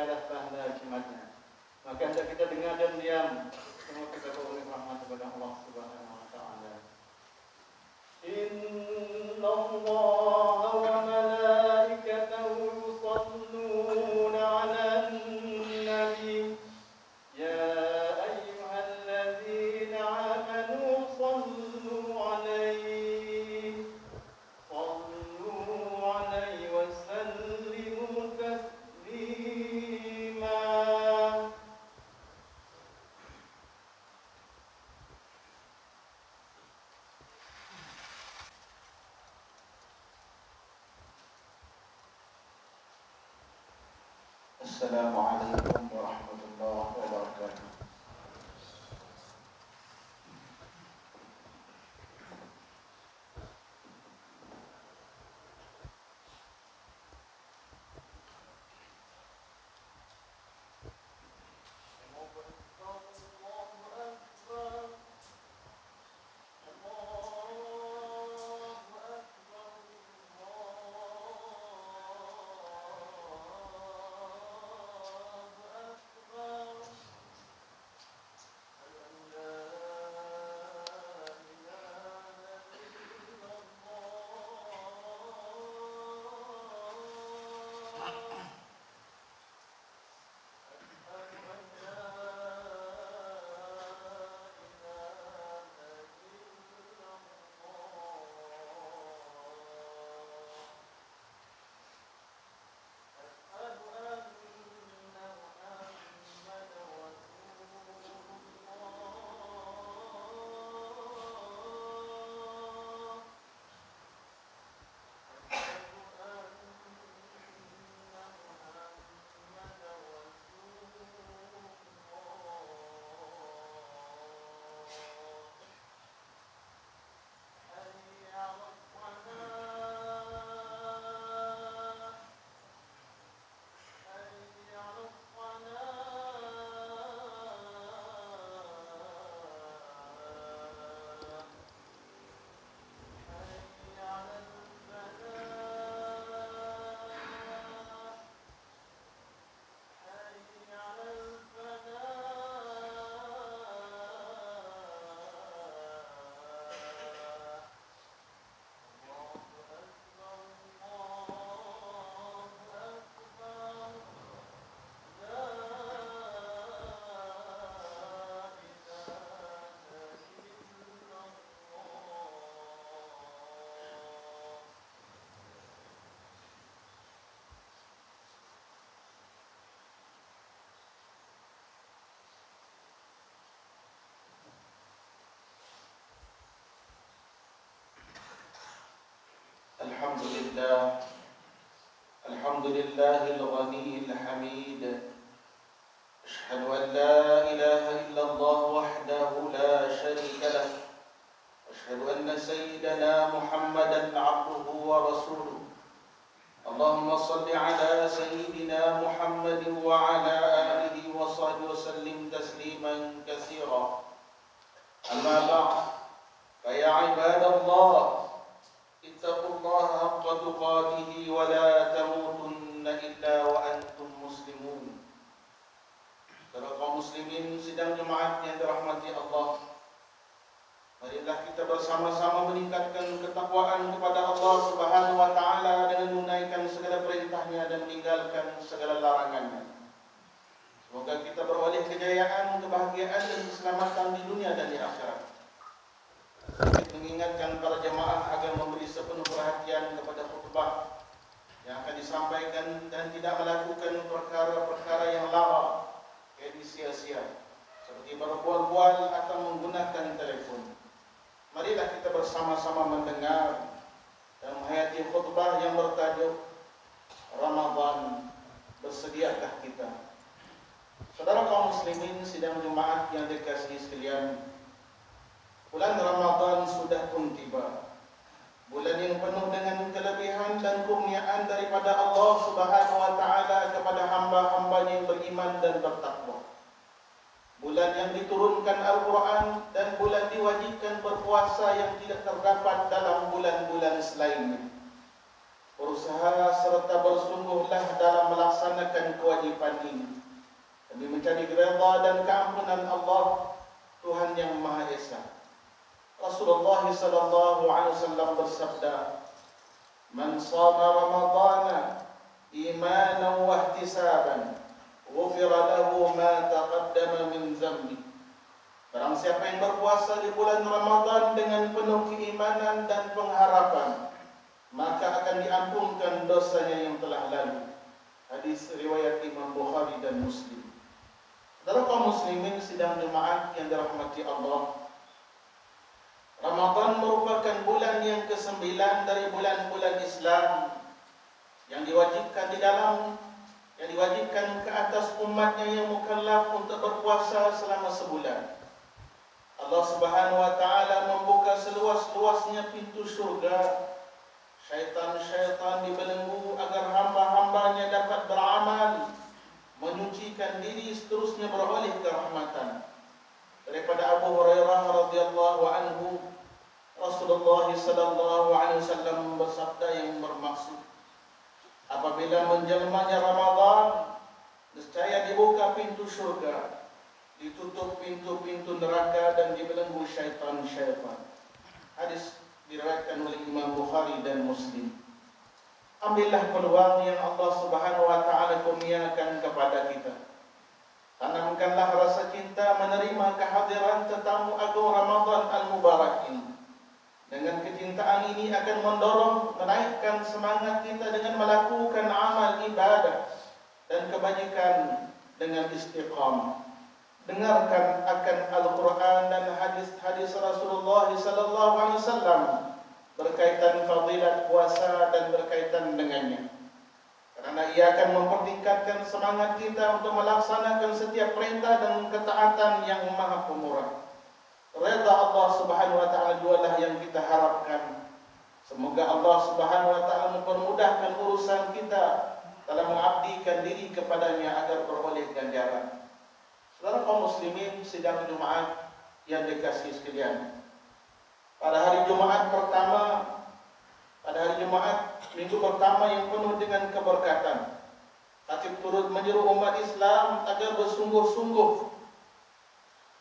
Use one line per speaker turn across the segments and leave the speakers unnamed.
adalah pahala jimatnya. Maka hendak kita dengar dan diam. Semua kita beroleh rahmat kepada Allah Subhanahu wa taala. Inna Allah wa malaikatahu yusalluna 'alan nabi. Ya ayyuhalladzina amanu sallu 'alaihi wa sallimu taslima. Assalamualaikum warahmatullahi wabarakatuh. Alhamdulillahil ghaniyil hamid. Asyhadu an la ilaha illallah wahdahu la syarika lah. Asyhadu anna sayyidana Muhammadan 'abduhu wa rasuluh. Allahumma salli ala sayyidina Muhammadin wa ala alihi wa sahbihi wa sallim tasliman katsira. Amma ba'd. Fa ya ibadallah, ittaqullaha haqqa tuqatih wa la tamutunna illa wa antum muslimun. Para kaum muslimin sidang jemaat yang dirahmati Allah, marilah kita bersama-sama meningkatkan ketakwaan kepada Allah Subhanahu wa taala dengan menunaikan segala perintahnya dan meninggalkan segala larangannya. Semoga kita beroleh kejayaan, kebahagiaan dan keselamatan di dunia dan di akhirat. Kita mengingatkan para jemaah agar memberi sepenuh perhatian kepada khutbah yang akan disampaikan dan tidak melakukan perkara-perkara yang lara, kayak sia-sia, seperti berbual-bual atau menggunakan telefon. Marilah kita bersama-sama mendengar dan menghayati khutbah yang bertajuk Ramadan, bersediakah kita? Saudara kaum muslimin sidang jemaat yang dikasihi sekalian, bulan Ramadan sudah pun tiba. Bulan yang penuh dengan kelebihan dan kurniaan daripada Allah Subhanahu wa taala kepada hamba-hambanya yang beriman dan bertakwa. Bulan yang diturunkan Al-Quran dan bulan diwajibkan berpuasa yang tidak terdapat dalam bulan-bulan selainnya. berusaha serta bersungguhlah dalam melaksanakan kewajipan ini demi mencari redha dan keampunan Allah, Tuhan yang Maha Esa. Rasulullah sallallahu alaihi wasallam bersabda, "Man shama Ramadhana imanan wa ihtisaban, ghufira lahu ma taqaddama min dhanbi." Barang siapa yang berpuasa di bulan Ramadan dengan penuh keimanan dan pengharapan, maka akan diampunkan dosanya yang telah lalu. Hadis riwayat Imam Bukhari dan Muslim. Saudara kaum muslimin sidang jemaat yang dirahmati Allah, Ramadan merupakan bulan yang ke-9 dari bulan-bulan Islam yang diwajibkan ke atas umatnya yang mukallaf untuk berpuasa selama sebulan. Allah Subhanahu wa taala membuka seluas-luasnya pintu syurga. Syaitan-syaitan dibelenggu agar hamba-hambanya dapat beramal, menyucikan diri, seterusnya beroleh kerahmatan. Daripada Abu Hurairah radhiyallahu anhu, Rasulullah sallallahu alaihi wasallam bersabda yang bermaksud, apabila menjelmanya Ramadan, nescaya dibuka pintu syurga, ditutup pintu-pintu neraka dan dibelenggu syaitan-syaitan. Hadis diriwayatkan oleh Imam Bukhari dan Muslim. Ambillah peluang yang Allah Subhanahu wa taala kurniakan kepada kita. Tanamkanlah rasa cinta menerima kehadiran tetamu agung Ramadan al-Mubarak ini. Dengan kecintaan ini akan mendorong menaikkan semangat kita dengan melakukan amal ibadah dan kebajikan dengan istiqamah. Dengarkan akan Al-Quran dan hadis-hadis Rasulullah sallallahu alaihi wasallam berkaitan fadilat puasa dan berkaitan dengannya. Karena ia akan mempertingkatkan semangat kita untuk melaksanakan setiap perintah dan ketaatan yang Maha Pemurah. Redha Allah Subhanahu wa taala jualah yang kita harapkan. Semoga Allah Subhanahu wa taala mempermudahkan urusan kita dalam mengabdikan diri kepadanya agar beroleh ganjaran. Saudara kaum muslimin sidang Jumaat yang dikasihi sekalian, pada hari Jumaat minggu pertama yang penuh dengan keberkatan, Khatib turut menyeru umat Islam agar bersungguh-sungguh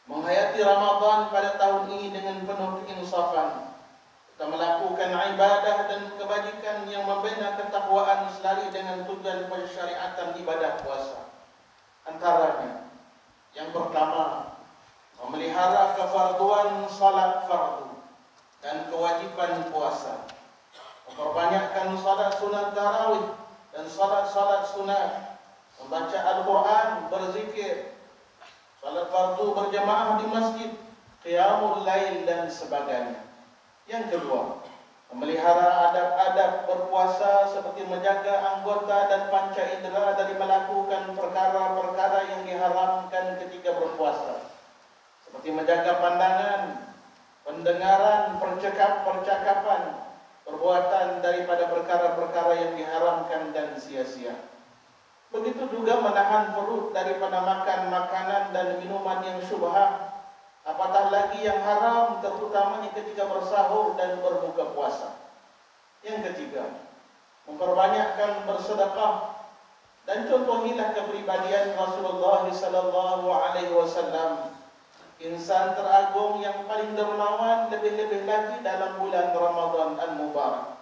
menghayati Ramadan pada tahun ini dengan penuh keinsafan. Kita melakukan ibadah dan kebajikan yang membina ketakwaan selari dengan tujuan pensyariatan ibadah puasa. Antaranya, yang pertama, memelihara kefarduan salat fardu dan kewajiban puasa. Memperbanyakkan salat sunat tarawih dan salat sunat, membaca Al-Quran, berzikir, salat fardu berjamaah di masjid, qiyamul lail dan sebagainya. Yang kedua, memelihara adab-adab berpuasa seperti menjaga anggota dan panca indera dari melakukan perkara-perkara yang diharamkan ketika berpuasa, seperti menjaga pandangan, pendengaran, percakapan, perbuatan daripada perkara-perkara yang diharamkan dan sia-sia. Begitu juga menahan perut daripada makan makanan dan minuman yang syubhat, apatah lagi yang haram, terutamanya ketika bersahur dan berbuka puasa. Yang ketiga, memperbanyakkan bersedekah, dan contohilah kepribadian Rasulullah sallallahu alaihi wasallam, insan teragung yang paling dermawan, lebih-lebih lagi dalam bulan Ramadan al-Mubarak.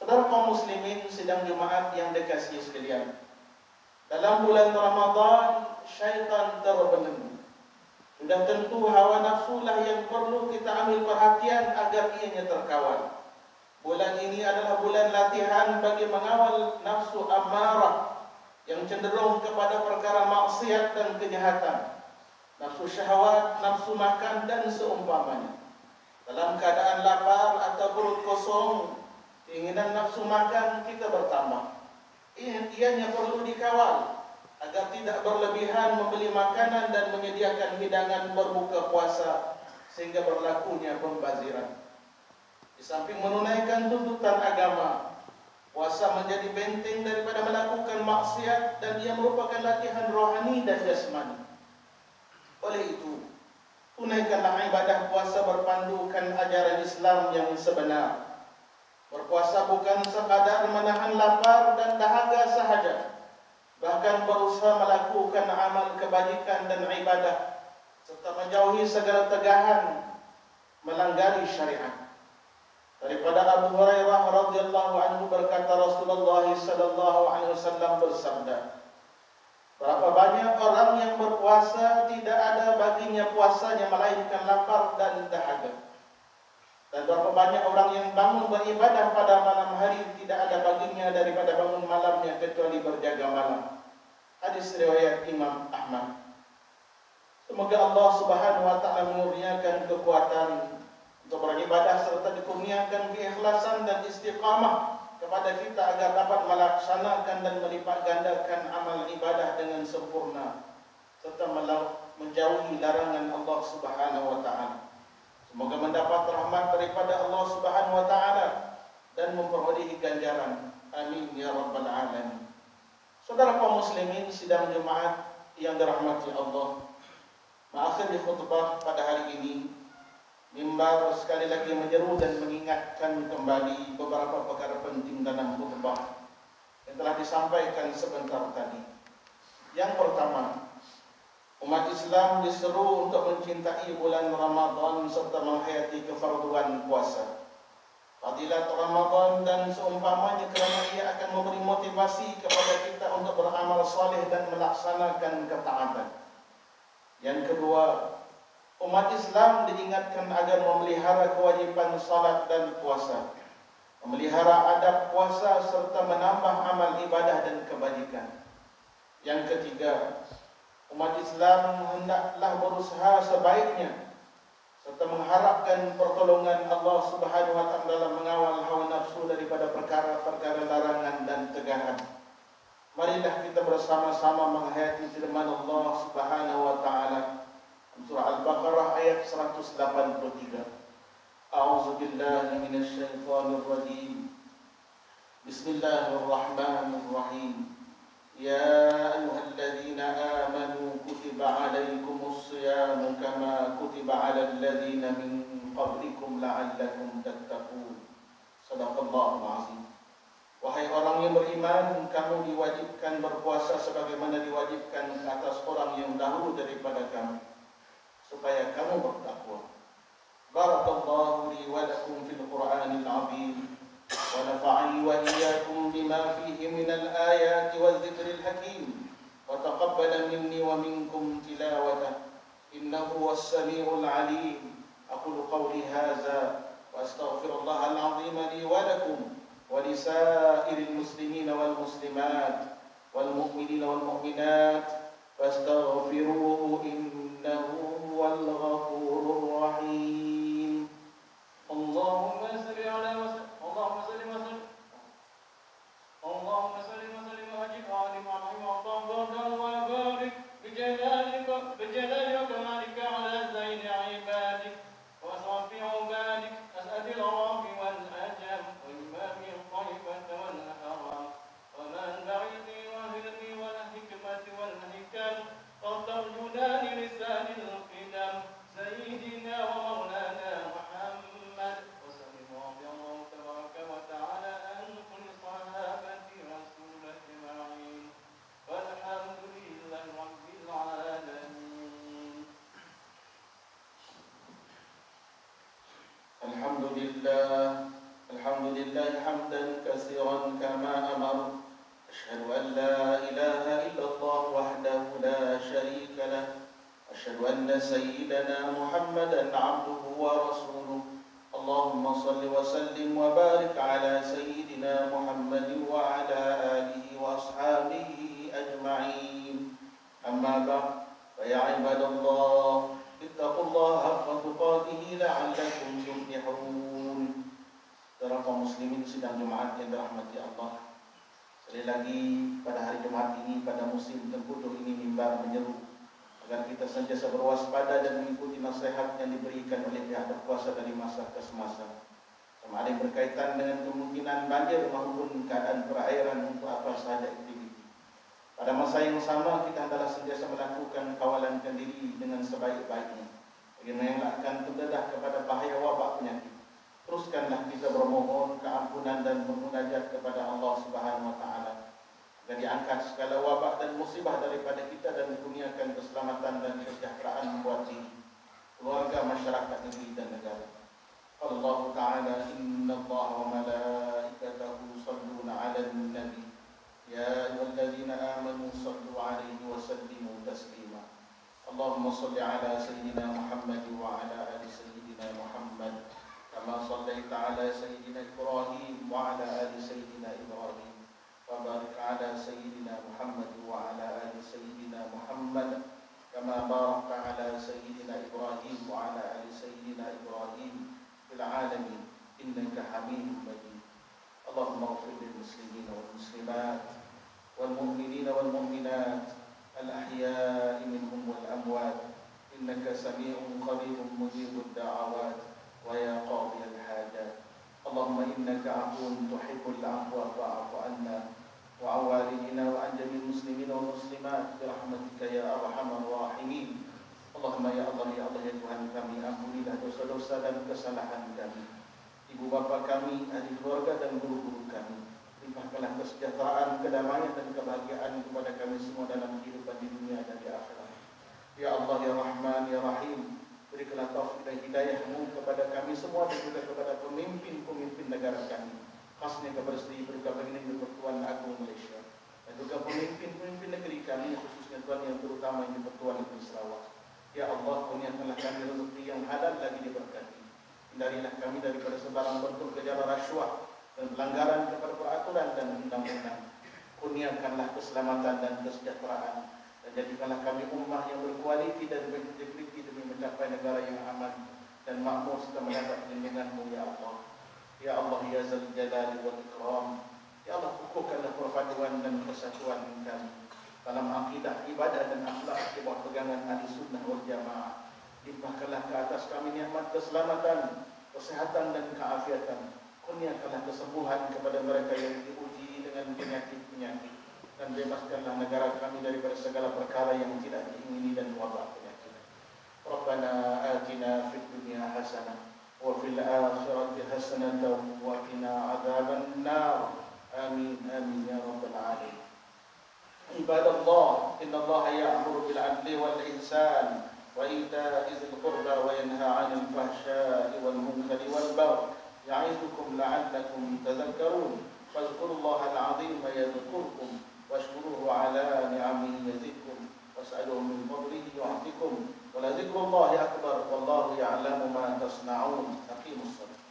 Saudara kaum muslimin sidang Jumaat yang dikasihi sekalian, dalam bulan Ramadan syaitan terbelenggu. Sudah tentu hawa nafsulah yang perlu kita ambil perhatian agar ianya terkawal. Bulan ini adalah bulan latihan bagi mengawal nafsu amarah yang cenderung kepada perkara maksiat dan kejahatan, nafsu syahwat, nafsu makan dan seumpamanya. Dalam keadaan lapar atau perut kosong, keinginan nafsu makan kita bertambah. Ianya perlu dikawal agar tidak berlebihan membeli makanan dan menyediakan hidangan berbuka puasa sehingga berlakunya pembaziran. Di samping menunaikan tuntutan agama, puasa menjadi benteng daripada melakukan maksiat dan ia merupakan latihan rohani dan jasmani. Oleh itu, tunaikanlah ibadah puasa berpandukan ajaran Islam yang sebenar. Berpuasa bukan sekadar menahan lapar dan dahaga sahaja, bahkan berusaha melakukan amal kebajikan dan ibadah serta menjauhi segala tegahan melanggari syariat. Daripada Abu Hurairah radhiyallahu anhu berkata, Rasulullah sallallahu alaihi wasallam bersabda, berapa banyak orang yang berpuasa tidak ada baginya puasanya melainkan lapar dan dahaga. Dan berapa banyak orang yang bangun beribadah pada malam hari tidak ada baginya daripada bangun malamnya kecuali berjaga malam. Hadis riwayat Imam Ahmad. Semoga Allah Subhanahu wa taala mengurniakan kekuatan untuk beribadah serta dikurniakan keikhlasan dan istiqamah kepada kita agar dapat melaksanakan dan melipat gandakan amal ibadah dengan sempurna serta menjauhi larangan Allah Subhanahu wa taala. Semoga mendapat rahmat daripada Allah Subhanahu wa taala dan memperolehi ganjaran. Amin ya rabbal alamin. Saudara kaum muslimin sidang Jumaat yang dirahmati Allah, mengakhiri khutbah pada hari ini, mimbar sekali lagi menyeru dan mengingatkan kembali beberapa perkara penting dalam khutbah yang telah disampaikan sebentar tadi. Yang pertama, umat Islam diseru untuk mencintai bulan Ramadan serta menghayati kefarduan puasa. Fadilat Ramadan dan seumpamanya kerana ia akan memberi motivasi kepada kita untuk beramal saleh dan melaksanakan ketaatan. Yang kedua, umat Islam diingatkan agar memelihara kewajipan salat dan puasa, memelihara adab puasa serta menambah amal ibadah dan kebajikan. Yang ketiga, umat Islam hendaklah berusaha sebaiknya serta mengharapkan pertolongan Allah Subhanahu wa taala dalam mengawal hawa nafsu daripada perkara-perkara larangan dan tegahan. Marilah kita bersama-sama menghayati firman Allah Subhanahu wa taala surah Al-Baqarah ayat 183. A'udzubillahi minasyaitonir rajim. Bismillahirrahmanirrahim. Ya ayyuhalladzina amanu kutiba alaikumus syiyamu kama kutiba alal ladzina min qablikum la'allakum tattaqun. Shadaqallahul azim. Wahai orang yang beriman, kamu diwajibkan berpuasa sebagaimana diwajibkan ke atas orang yang dahulu daripada kamu, supaya kamu bertakwa. Barakallahu li wa lakum fil Qur'anil 'azim. ونفعني وإياكم بما فيه من الآيات والذكر الحكيم وتقبل مني ومنكم تلاوته إنه هو السميع العليم. أقول قولي هذا وأستغفر الله العظيم لي ولكم ولسائر المسلمين والمسلمات والمؤمنين والمؤمنات فاستغفروه إنه هو الغفور الرحيم. اللهم صل على اللهم صل وسلم وأجب وعلم وعلم وبارك بجلالك وكمالك على زين عبادك وأشرف عبادك أسعد العرب والأجم وإمام الطيبة والحرم ومنبع الدين والعلم والحكمة والحكم والترجمان لسان القدم سيدنا ومولانا محمد وسلم رضي الله تبارك وتعالى عن كل صحابة رسول أجمعين والحمد لله رب العالمين. الحمد لله حمدا كثيرا كما أمر. أشهد أن لا إله إلا الله وحده لا شريك له. أشهد أن سيدنا محمدا عبده ورسوله. اللهم صل وسلم وبارك على سيدنا محمد وعلى آله وأصحابه أجمعين. أما بعد فيا عباد الله اتقوا الله حق تقاته لعلكم تفلحون. Saudara kaum muslimin sidang Jumaat yang dirahmati Allah, sekali lagi pada hari Jumaat ini, pada musim temputuh ini, mimbar menyeru agar kita sentiasa berwaspada dan mengikuti nasihat yang diberikan oleh pihak berkuasa dari masa ke semasa, sama ada yang berkaitan dengan kemungkinan banjir maupun keadaan perairan untuk apa sahaja aktiviti. Pada masa yang sama, kita adalah sentiasa melakukan kawalan diri dengan sebaik-baiknya bagi mengelakkan terdedah kepada bahaya wabak penyakit. Teruskanlah kita bermohon keampunan ampunan dan bermunajat kepada Allah Subhanahu wa taala. Dan diangkat segala wabak dan musibah daripada kita dan dikurniakan keselamatan dan kesejahteraan buat diri, keluarga, masyarakat negeri dan negara. Allah Ta'ala, Inna Allah wa malaikatahu yusalluna 'alan nabi ya ayyuhalladzina amanu sallu 'alaihi wa sallimu taslima. Allahumma salli 'ala sayyidina Muhammad wa 'ala ali sayyidina Muhammad kama sallaita 'ala sayyidina Ibrahim wa 'ala ali sayyidina Ibrahim. وبارك على سيدنا محمد وعلى آل سيدنا محمد كما باركت على سيدنا إبراهيم وعلى آل سيدنا إبراهيم في العالمين إنك حميد مجيد. اللهم اغفر للمسلمين والمسلمات والمؤمنين والمؤمنات الأحياء منهم والأموات إنك سميع قريب مجيب الدعوات ويا قاضي الحاجات. اللهم إنك عفو تحب العفو فاعف عنا وعن والدنا وعن جميع المسلمين والمسلمات برحمتك يا أرحم الراحمين. اللهم ya Allah ya Tuhan kami, ampunilah dosa-dosa dan kesalahan kami, ibu bapa kami, ahli keluarga dan guru-guru kami. Limpahkanlah kesejahteraan, kedamaian dan kebahagiaan kepada kami semua dalam kehidupan di dunia dan di akhirat. Ya Allah ya Rahman ya Rahim, berikanlah taufik dan hidayah-Mu kepada kami semua dan juga kepada pemimpin-pemimpin negara kami, khasnya kepada Sri Baginda Persekutuan Agung Malaysia dan juga pemimpin-pemimpin negeri kami, khususnya Tuan yang terutama yang Persekutuan Negeri Sarawak. Ya Allah, kurniakanlah kami rezeki yang halal lagi diberkati. Hindarilah kami daripada sebarang bentuk gejala rasuah dan pelanggaran kepada peraturan dan undang-undang. Kurniakanlah keselamatan dan kesejahteraan dan jadikanlah kami ummah yang berkualiti dan berintegriti demi mencapai negara yang aman dan makmur serta mendapat perlindungan-Mu ya Allah. Ya Allah ya Zal Jalali wal Ikram. Ya Allah, kukuhkanlah perpaduan dan persatuan kami dalam akidah, ibadah dan akhlak di bawah pegangan Ahli Sunnah wal Jamaah. Limpahkanlah ke atas kami nikmat keselamatan, kesehatan dan keafiatan. Kurniakanlah kesembuhan kepada mereka yang diuji dengan penyakit-penyakit dan bebaskanlah negara kami daripada segala perkara yang tidak diingini dan wabak penyakit. Rabbana atina fid dunya hasanah wa fil akhirati hasanatan wa qina adzaban nar. Amin amin ya rabbal alamin. Ibadallah, innallaha ya'muru bil 'adli wal ihsan wa ita'i dzil qurba wa yanha 'anil fahsya'i wal munkari wal baghi ya'idukum la'allakum tadhakkarun. Fadhkurullaha al-'azima yadhkurkum washkuruhu 'ala ni'amihi yazidkum was'aluhu min fadlihi yu'tikum wa la dzikrullahi akbar wallahu ya'lamu ma tasna'un. Aqimus shalah.